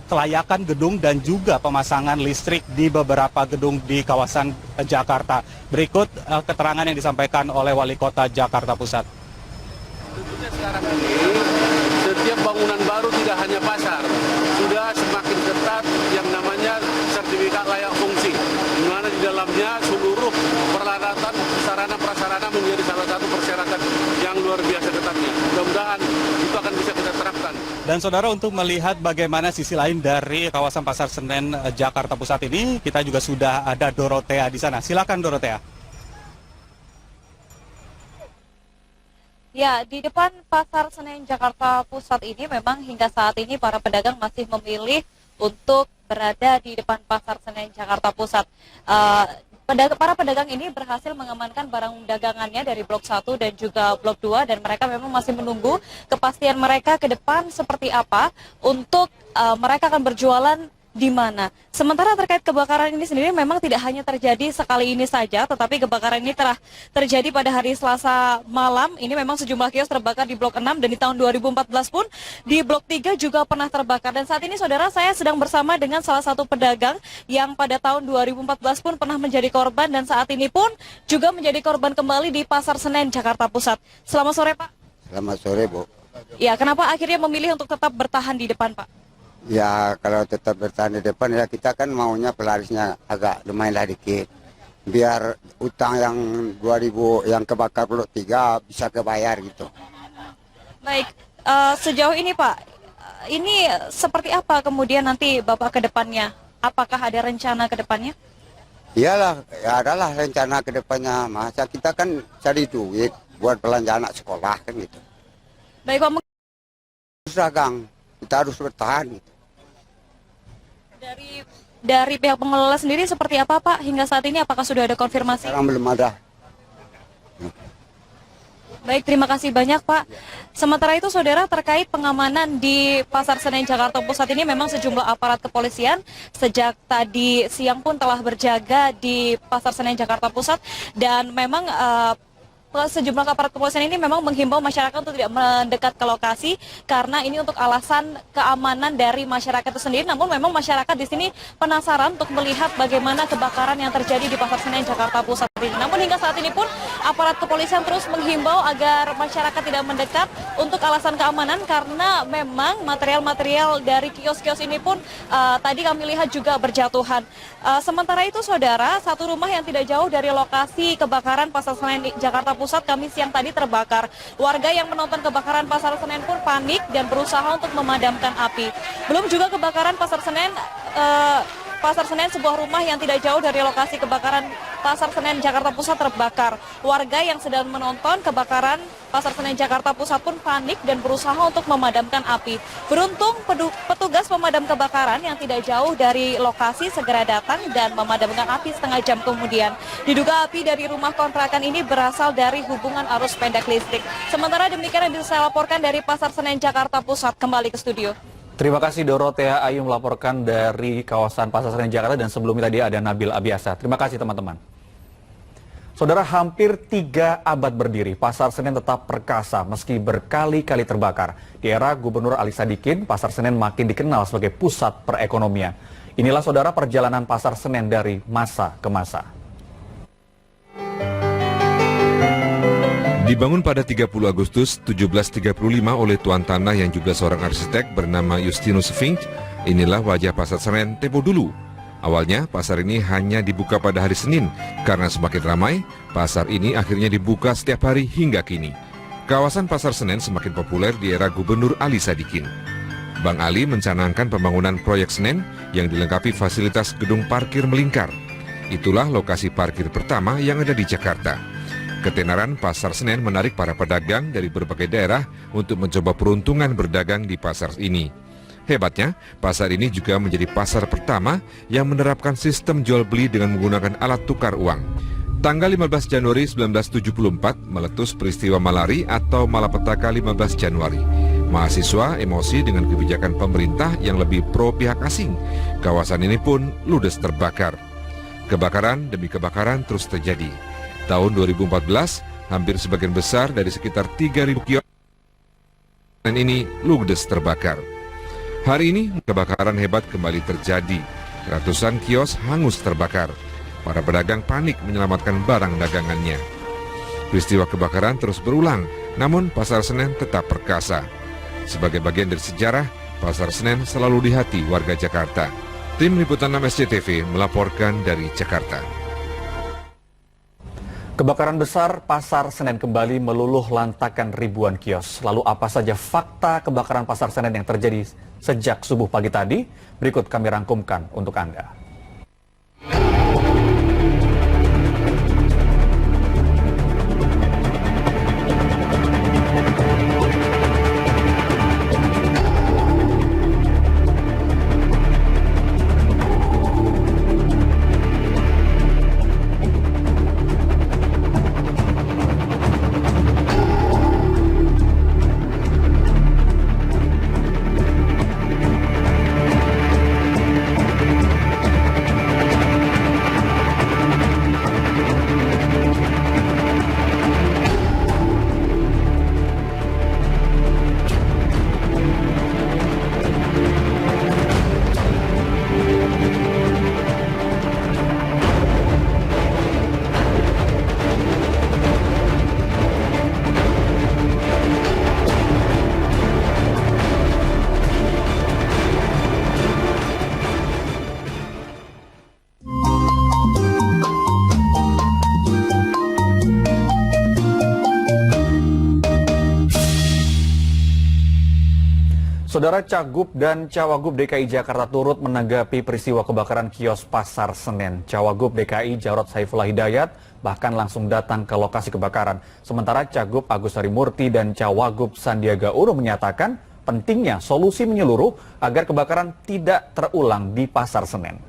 kelayakan gedung dan juga pemasangan listrik di beberapa gedung di kawasan Jakarta. Berikut keterangan yang disampaikan oleh Wali Kota Jakarta Pusat. Tentunya sekarang ini setiap bangunan baru tidak hanya pasar, sudah semakin ketat yang namanya sertifikat layak fungsi, di mana di dalamnya seluruh peralatan, sarana prasarana menjadi salah satu persyaratan yang luar biasa ketatnya. Mudah-mudahan itu akan bisa kita terapkan. Dan saudara, untuk melihat bagaimana sisi lain dari kawasan Pasar Senen Jakarta Pusat ini, kita juga sudah ada Dorothea di sana. Silakan Dorothea. Ya, di depan Pasar Senen Jakarta Pusat ini memang hingga saat ini para pedagang masih memilih untuk berada di depan Pasar Senen Jakarta Pusat. Para pedagang ini berhasil mengamankan barang dagangannya dari Blok 1 dan juga Blok 2, dan mereka memang masih menunggu kepastian mereka ke depan seperti apa untuk mereka akan berjualan di mana. Sementara terkait kebakaran ini sendiri memang tidak hanya terjadi sekali ini saja, tetapi kebakaran ini telah terjadi pada hari Selasa malam. Ini memang sejumlah kios terbakar di Blok 6, dan di tahun 2014 pun di Blok 3 juga pernah terbakar. Dan saat ini saudara, saya sedang bersama dengan salah satu pedagang yang pada tahun 2014 pun pernah menjadi korban, dan saat ini pun juga menjadi korban kembali di Pasar Senen Jakarta Pusat. Selamat sore Pak. Selamat sore Bu. Ya, kenapa akhirnya memilih untuk tetap bertahan di depan Pak? Ya kalau tetap bertahan di depan ya kita kan maunya pelarisnya agak lumayan lah dikit. Biar utang yang 2000 yang kebakar Blok 3 bisa kebayar gitu. Baik, sejauh ini Pak, ini seperti apa kemudian nanti Bapak ke depannya? Apakah ada rencana ke depannya? Iyalah, ya adalah rencana ke depannya. Masa kita kan cari duit buat belanja anak sekolah kan gitu. Baik Pak, Terus dagang, kita harus bertahan gitu. Dari pihak pengelola sendiri seperti apa Pak hingga saat ini, apakah sudah ada konfirmasi? Sekarang belum ada. Baik, terima kasih banyak Pak. Sementara itu saudara, terkait pengamanan di Pasar Senen Jakarta Pusat ini memang sejumlah aparat kepolisian sejak tadi siang pun telah berjaga di Pasar Senen Jakarta Pusat, dan memang sejumlah aparat kepolisian ini memang menghimbau masyarakat untuk tidak mendekat ke lokasi karena ini untuk alasan keamanan dari masyarakat itu sendiri. Namun memang masyarakat di sini penasaran untuk melihat bagaimana kebakaran yang terjadi di Pasar Senen Jakarta Pusat ini. Namun hingga saat ini pun aparat kepolisian terus menghimbau agar masyarakat tidak mendekat untuk alasan keamanan, karena memang material-material dari kios-kios ini pun tadi kami lihat juga berjatuhan. Sementara itu saudara, satu rumah yang tidak jauh dari lokasi kebakaran Pasar Senen Jakarta Pusat kami siang tadi terbakar. Warga yang menonton kebakaran Pasar Senen pun panik dan berusaha untuk memadamkan api. Belum juga kebakaran Pasar Senen, sebuah rumah yang tidak jauh dari lokasi kebakaran Pasar Senen Jakarta Pusat terbakar. Warga yang sedang menonton kebakaran Pasar Senen Jakarta Pusat pun panik dan berusaha untuk memadamkan api. Beruntung petugas pemadam kebakaran yang tidak jauh dari lokasi segera datang dan memadamkan api setengah jam kemudian. Diduga api dari rumah kontrakan ini berasal dari hubungan arus pendek listrik. Sementara demikian yang bisa saya laporkan dari Pasar Senen Jakarta Pusat. Kembali ke studio. Terima kasih Dorothea Ayu melaporkan dari kawasan Pasar Senen Jakarta, dan sebelumnya tadi ada Nabil Abiasa. Terima kasih teman-teman. Saudara, hampir 3 abad berdiri, Pasar Senen tetap perkasa meski berkali-kali terbakar. Di era Gubernur Ali Sadikin, Pasar Senen makin dikenal sebagai pusat perekonomian. Inilah saudara perjalanan Pasar Senen dari masa ke masa. Dibangun pada 30 Agustus 1735 oleh tuan tanah yang juga seorang arsitek bernama Justinus Finch, inilah wajah Pasar Senen tempo dulu. Awalnya pasar ini hanya dibuka pada hari Senin, karena semakin ramai, pasar ini akhirnya dibuka setiap hari hingga kini. Kawasan Pasar Senen semakin populer di era Gubernur Ali Sadikin. Bang Ali mencanangkan pembangunan proyek Senen yang dilengkapi fasilitas gedung parkir melingkar. Itulah lokasi parkir pertama yang ada di Jakarta. Ketenaran Pasar Senen menarik para pedagang dari berbagai daerah untuk mencoba peruntungan berdagang di pasar ini. Hebatnya, pasar ini juga menjadi pasar pertama yang menerapkan sistem jual beli dengan menggunakan alat tukar uang. Tanggal 15 Januari 1974 meletus peristiwa malari atau malapetaka 15 Januari. Mahasiswa emosi dengan kebijakan pemerintah yang lebih pro pihak asing. Kawasan ini pun ludes terbakar. Kebakaran demi kebakaran terus terjadi. Tahun 2014, hampir sebagian besar dari sekitar 3.000 kios ini ludes terbakar. Hari ini kebakaran hebat kembali terjadi. Ratusan kios hangus terbakar. Para pedagang panik menyelamatkan barang dagangannya. Peristiwa kebakaran terus berulang, namun Pasar Senen tetap perkasa. Sebagai bagian dari sejarah, Pasar Senen selalu di hati warga Jakarta. Tim Liputan 6 SCTV melaporkan dari Jakarta. Kebakaran besar Pasar Senen kembali meluluh lantakan ribuan kios. Lalu apa saja fakta kebakaran Pasar Senen yang terjadi sejak subuh pagi tadi? Berikut kami rangkumkan untuk Anda. Saudara, Cagup dan Cawagup DKI Jakarta turut menanggapi peristiwa kebakaran kios Pasar Senen. Cawagup DKI Jarod Saifullah Hidayat bahkan langsung datang ke lokasi kebakaran. Sementara Cagup Agus Harimurti dan Cawagup Sandiaga Uno menyatakan pentingnya solusi menyeluruh agar kebakaran tidak terulang di Pasar Senen.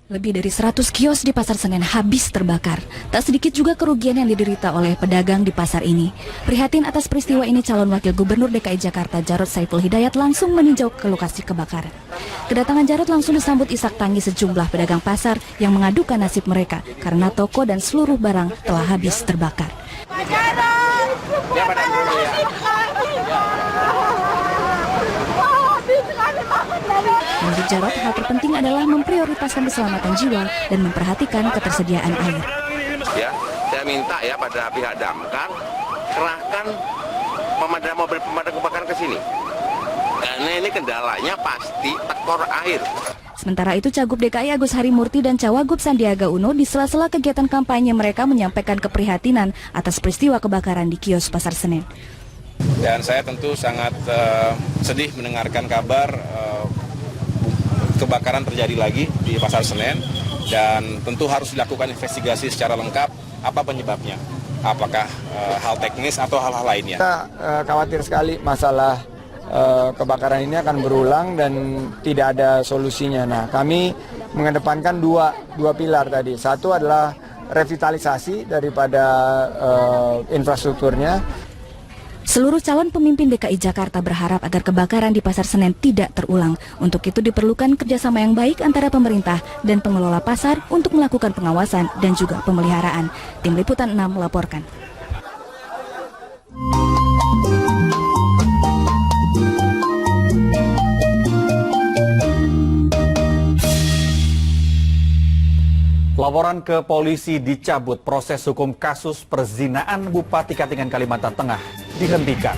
Lebih dari 100 kios di Pasar Senen habis terbakar. Tak sedikit juga kerugian yang diderita oleh pedagang di pasar ini. Prihatin atas peristiwa ini, calon wakil gubernur DKI Jakarta Jarod Saifullah Hidayat langsung meninjau ke lokasi kebakaran. Kedatangan Jarod langsung disambut isak tangis sejumlah pedagang pasar yang mengadukan nasib mereka karena toko dan seluruh barang telah habis terbakar. Menurut Jarod, hal terpenting adalah memprioritaskan keselamatan jiwa dan memperhatikan ketersediaan air. Ya, saya minta ya pada pihak damkar kerahkan mobil pemadam kebakaran ke sini. Karena ini kendalanya pasti tekor air. Sementara itu, Cagup DKI Agus Harimurti dan Cawagup Sandiaga Uno di sela-sela kegiatan kampanye mereka menyampaikan keprihatinan atas peristiwa kebakaran di kios Pasar Senen. Dan saya tentu sangat sedih mendengarkan kabar kebakaran terjadi lagi di Pasar Senen, dan tentu harus dilakukan investigasi secara lengkap apa penyebabnya, apakah hal teknis atau hal-hal lainnya. Kita khawatir sekali masalah kebakaran ini akan berulang dan tidak ada solusinya. Nah, kami mengedepankan dua pilar tadi. Satu adalah revitalisasi daripada infrastrukturnya. Seluruh calon pemimpin DKI Jakarta berharap agar kebakaran di Pasar Senen tidak terulang. Untuk itu diperlukan kerjasama yang baik antara pemerintah dan pengelola pasar untuk melakukan pengawasan dan juga pemeliharaan. Tim Liputan 6 melaporkan. Laporan ke polisi dicabut, proses hukum kasus perzinaan Bupati Katingan Kalimantan Tengah dihentikan.